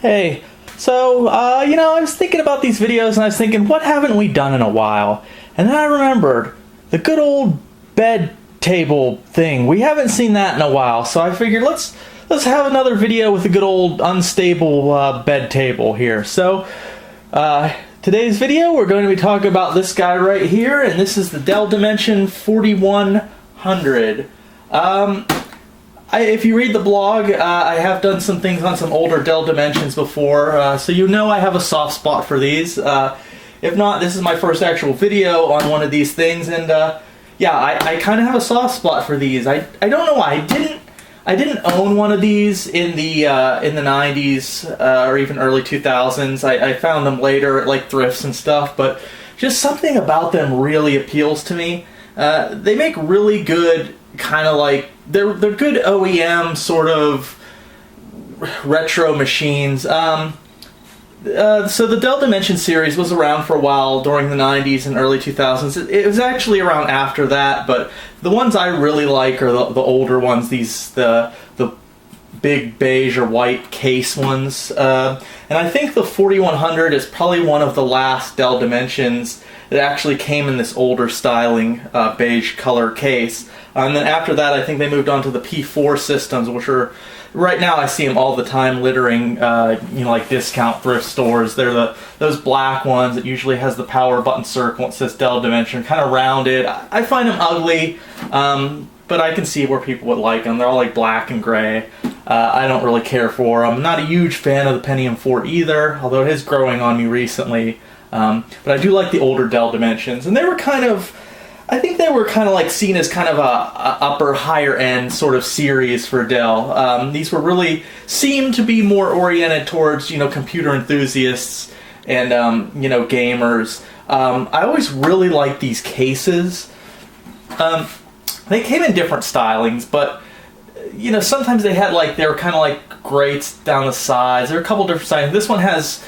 Hey, so, I was thinking about these videos and I was thinking, what haven't we done in a while? And then I remembered the good old bed table thing. We haven't seen that in a while, so I figured let's have another video with a good old unstable bed table here. So, today's video we're going to be talking about this guy right here, and this is the Dell Dimension 4100. If you read the blog, I have done some things on some older Dell Dimensions before, so you know I have a soft spot for these. If not, this is my first actual video on one of these things, and yeah, I kind of have a soft spot for these. I don't know why. I didn't own one of these in the 90s or even early 2000s. I found them later at like thrifts and stuff, but just something about them really appeals to me. They make really good kind of like they're good OEM sort of retro machines. So the Dell Dimension series was around for a while during the 90s and early 2000s. It was actually around after that, but the ones I really like are the older ones, the big beige or white case ones. And I think the 4100 is probably one of the last Dell Dimensions that actually came in this older styling beige color case. And then after that, I think they moved on to the P4 systems, which are, right now I see them all the time littering, like discount thrift stores. They're those black ones that usually has the power button circle. It says Dell Dimension, kind of rounded. I find them ugly, but I can see where people would like them. They're all like black and gray. I don't really care for them. I'm not a huge fan of the Pentium 4 either, although it is growing on me recently. But I do like the older Dell Dimensions, and they were I think they were kind of like seen as kind of a upper, higher end sort of series for Dell. These were really seemed to be more oriented towards, computer enthusiasts and, gamers. I always really liked these cases. They came in different stylings, but, sometimes they were kind of like grates down the sides. There are a couple different stylings. This one has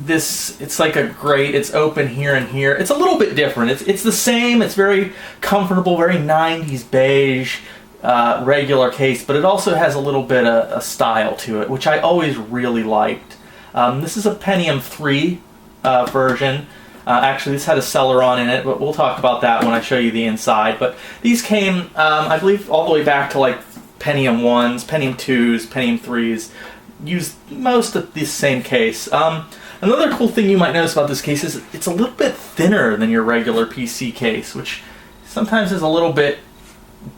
it's like a grate. It's open here and here. It's a little bit different. It's the same. It's very comfortable, very 90s beige, regular case, but it also has a little bit of a style to it, which I always really liked. This is a Pentium 3 version. Actually, this had a Celeron in it, but we'll talk about that when I show you the inside. But these came, I believe, all the way back to like Pentium 1s, Pentium 2s, Pentium 3s. Used most of the same case. Another cool thing you might notice about this case is it's a little bit thinner than your regular PC case, which sometimes is a little bit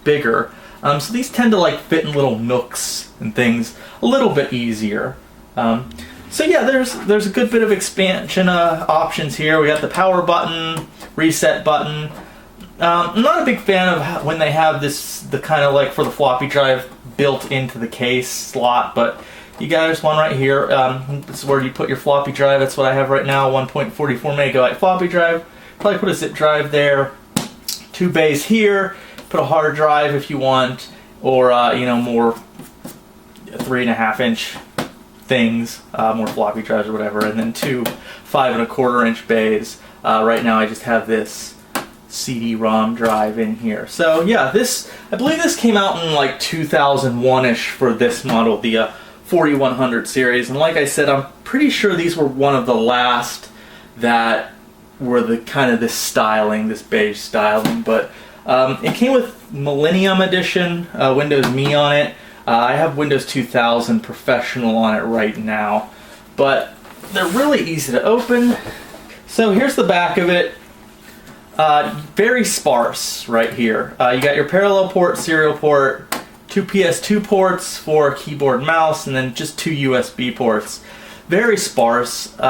bigger. So these tend to fit in little nooks and things a little bit easier. So yeah, there's a good bit of expansion options here. We got the power button, reset button. I'm not a big fan of when they have the kind of for the floppy drive built into the case slot, but you got this one right here. This is where you put your floppy drive. That's what I have right now, 1.44 megabyte floppy drive. Probably put a zip drive there. 2 bays here. Put a hard drive if you want, or more 3.5-inch things, more floppy drives or whatever, and then 2 5.25-inch bays. Right now I just have this CD-ROM drive in here. So yeah, I believe this came out in 2001-ish for this model, the 4100 series, and like I said, I'm pretty sure these were one of the last that were the kind of this styling, this beige styling, but it came with Millennium Edition, Windows Me on it. I have Windows 2000 Professional on it right now, but they're really easy to open. So here's the back of it. Very sparse right here. You got your parallel port, serial port, 2 PS2 ports for keyboard and mouse, and then just 2 USB ports. Very sparse. 2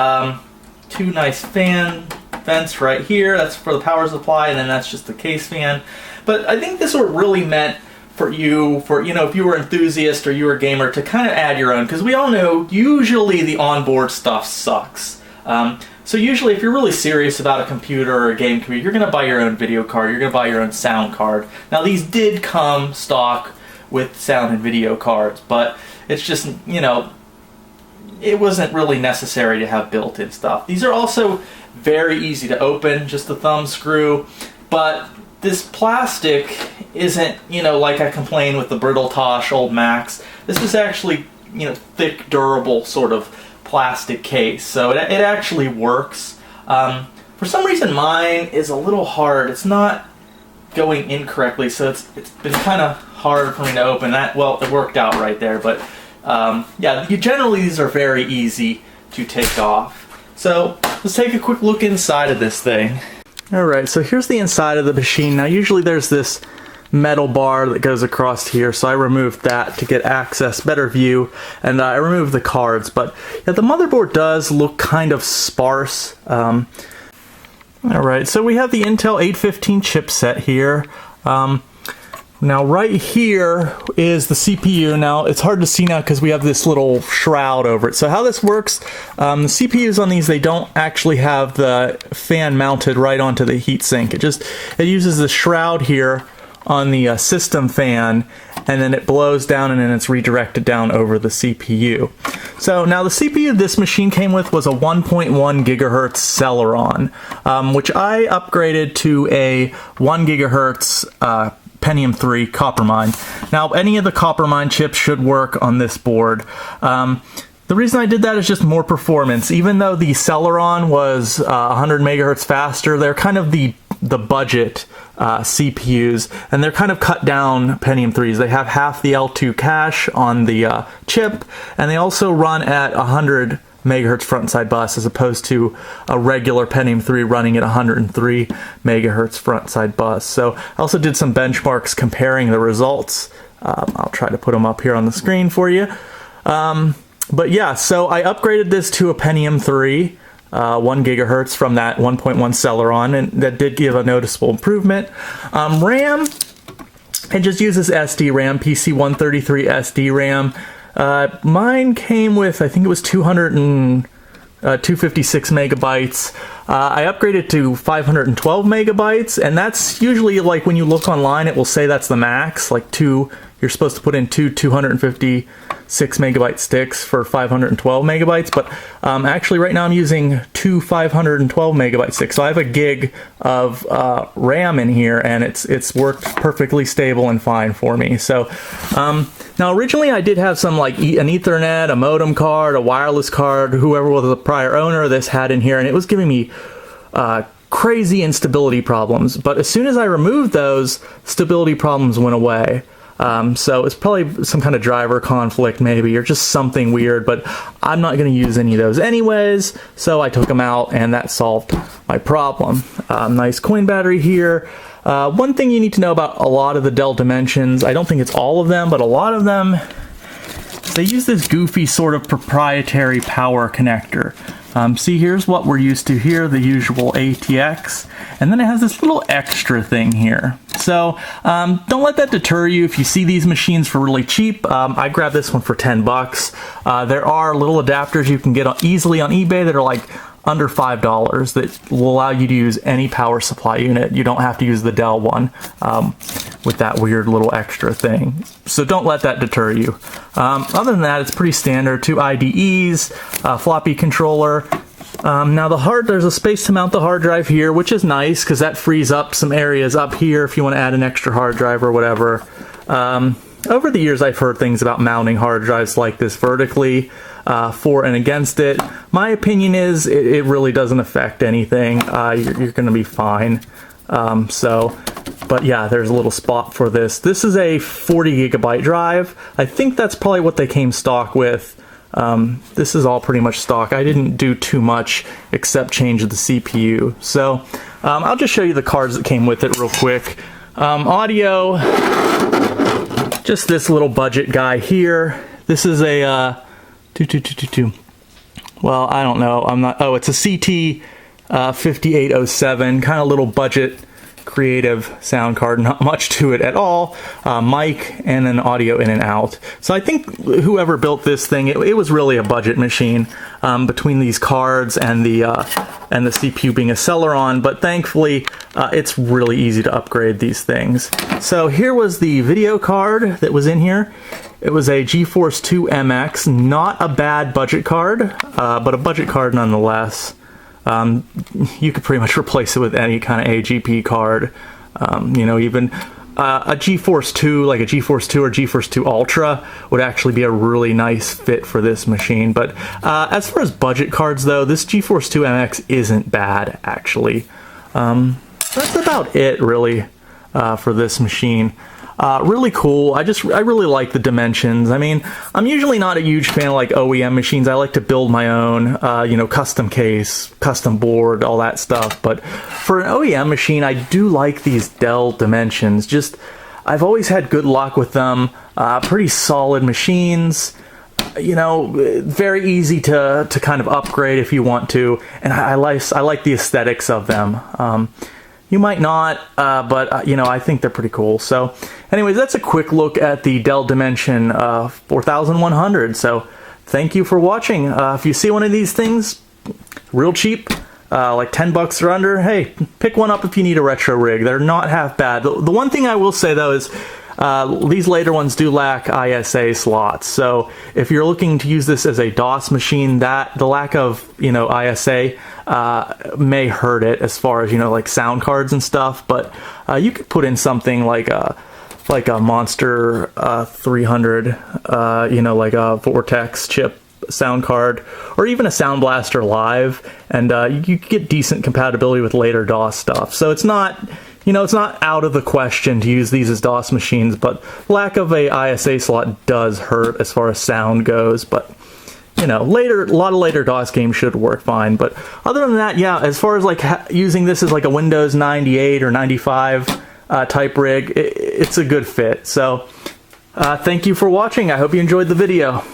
nice vents right here. That's for the power supply, and then that's just the case fan. But I think this was really meant for you, if you were an enthusiast or you were a gamer, to kind of add your own, because we all know usually the onboard stuff sucks. So usually if you're really serious about a computer or a game computer, you're going to buy your own video card, you're going to buy your own sound card. Now these did come stock with sound and video cards, but it's just, it wasn't really necessary to have built-in stuff. These are also very easy to open, just a thumb screw, but this plastic isn't, like I complained with the brittle Tosh old Macs. This is actually, thick, durable sort of plastic case, so it actually works. For some reason mine is a little hard. It's not going in correctly, so it's been kind of hard for me to open that. Well, it worked out right there, but yeah, generally these are very easy to take off. So let's take a quick look inside of this thing. Alright, so here's the inside of the machine. Now usually there's this metal bar that goes across here, so I removed that to get access, better view, and I removed the cards. But yeah, the motherboard does look kind of sparse. Alright, so we have the Intel 815 chipset here. Now right here is the CPU. Now it's hard to see now because we have this little shroud over it. So how this works, the CPUs on these, they don't actually have the fan mounted right onto the heatsink. It uses the shroud here on the system fan, and then it blows down and then it's redirected down over the CPU. So now the CPU this machine came with was a 1.1 gigahertz Celeron, which I upgraded to a 1 gigahertz Pentium 3 Coppermine. Now any of the Coppermine chips should work on this board. The reason I did that is just more performance. Even though the Celeron was 100 megahertz faster, they're kind of the budget CPUs, and they're kind of cut down Pentium 3s. They have half the L2 cache on the chip, and they also run at 100 megahertz front and side bus as opposed to a regular Pentium 3 running at 103 megahertz front and side bus. So I also did some benchmarks comparing the results. I'll try to put them up here on the screen for you. But yeah, so I upgraded this to a Pentium 3, 1 gigahertz from that 1.1 Celeron, and that did give a noticeable improvement. RAM, it just uses SD RAM, PC133 SD RAM. Mine came with, I think it was 256 megabytes. I upgraded to 512 megabytes, and that's usually, like, when you look online, it will say that's the max, like you're supposed to put in two 256 megabyte sticks for 512 megabytes, but actually right now I'm using two 512 megabyte sticks, so I have a gig of RAM in here, and it's worked perfectly stable and fine for me. So now originally I did have some, like, an Ethernet, a modem card, a wireless card, whoever was the prior owner of this had in here, and it was giving me crazy instability problems. But as soon as I removed those, stability problems went away. So it's probably some kind of driver conflict maybe, or just something weird, but I'm not going to use any of those anyways, so I took them out and that solved my problem. Nice coin battery here. One thing you need to know about a lot of the Dell Dimensions, I don't think it's all of them, but a lot of them, they use this goofy sort of proprietary power connector. See, here's what we're used to here, the usual ATX, and then it has this little extra thing here. So don't let that deter you if you see these machines for really cheap. I grabbed this one for 10 bucks. There are little adapters you can get easily on eBay that are like under $5 that will allow you to use any power supply unit. You don't have to use the Dell one with that weird little extra thing. So don't let that deter you. Other than that, it's pretty standard. Two IDEs, floppy controller. Now there's a space to mount the hard drive here, which is nice because that frees up some areas up here if you want to add an extra hard drive or whatever. Over the years, I've heard things about mounting hard drives like this vertically, for and against it. My opinion is it really doesn't affect anything. You're going to be fine. But yeah, there's a little spot for this. This is a 40 gigabyte drive. I think that's probably what they came stock with. This is all pretty much stock. I didn't do too much except change the CPU. So I'll just show you the cards that came with it real quick. Audio, just this little budget guy here. This is a 2222. Well, I don't know. Oh, it's a CT 5807, kind of little budget creative sound card, not much to it at all. Mic and an audio in and out. So I think whoever built this thing, it was really a budget machine between these cards and the CPU being a Celeron, but thankfully it's really easy to upgrade these things. So here was the video card that was in here. It was a GeForce 2 MX, not a bad budget card, but a budget card nonetheless. You could pretty much replace it with any kind of AGP card. You know, even a GeForce 2, like a GeForce 2 or GeForce 2 Ultra, would actually be a really nice fit for this machine. But as far as budget cards, though, this GeForce 2 MX isn't bad, actually. That's about it, really, for this machine. Really cool. I really like the dimensions. I mean, I'm usually not a huge fan of like OEM machines. I like to build my own, you know, custom case, custom board, all that stuff. But for an OEM machine, I do like these Dell Dimensions. Just, I've always had good luck with them. Pretty solid machines. You know, very easy to kind of upgrade if you want to. And I like the aesthetics of them. You might not, but you know, I think they're pretty cool. So anyways, that's a quick look at the Dell Dimension 4100. So thank you for watching. If you see one of these things, real cheap, like 10 bucks or under, hey, pick one up if you need a retro rig. They're not half bad. The one thing I will say, though, is these later ones do lack ISA slots. So if you're looking to use this as a DOS machine, that the lack of, you know, ISA may hurt it as far as, you know, like sound cards and stuff. But you could put in something like a Monster 300, you know, like a Vortex chip sound card, or even a Sound Blaster Live, and you get decent compatibility with later DOS stuff. So it's not, you know, it's not out of the question to use these as DOS machines, but lack of a ISA slot does hurt as far as sound goes. But you know, a lot of later DOS games should work fine. But other than that, yeah, as far as like using this as like a Windows 98 or 95 type rig, it's a good fit. So thank you for watching. I hope you enjoyed the video.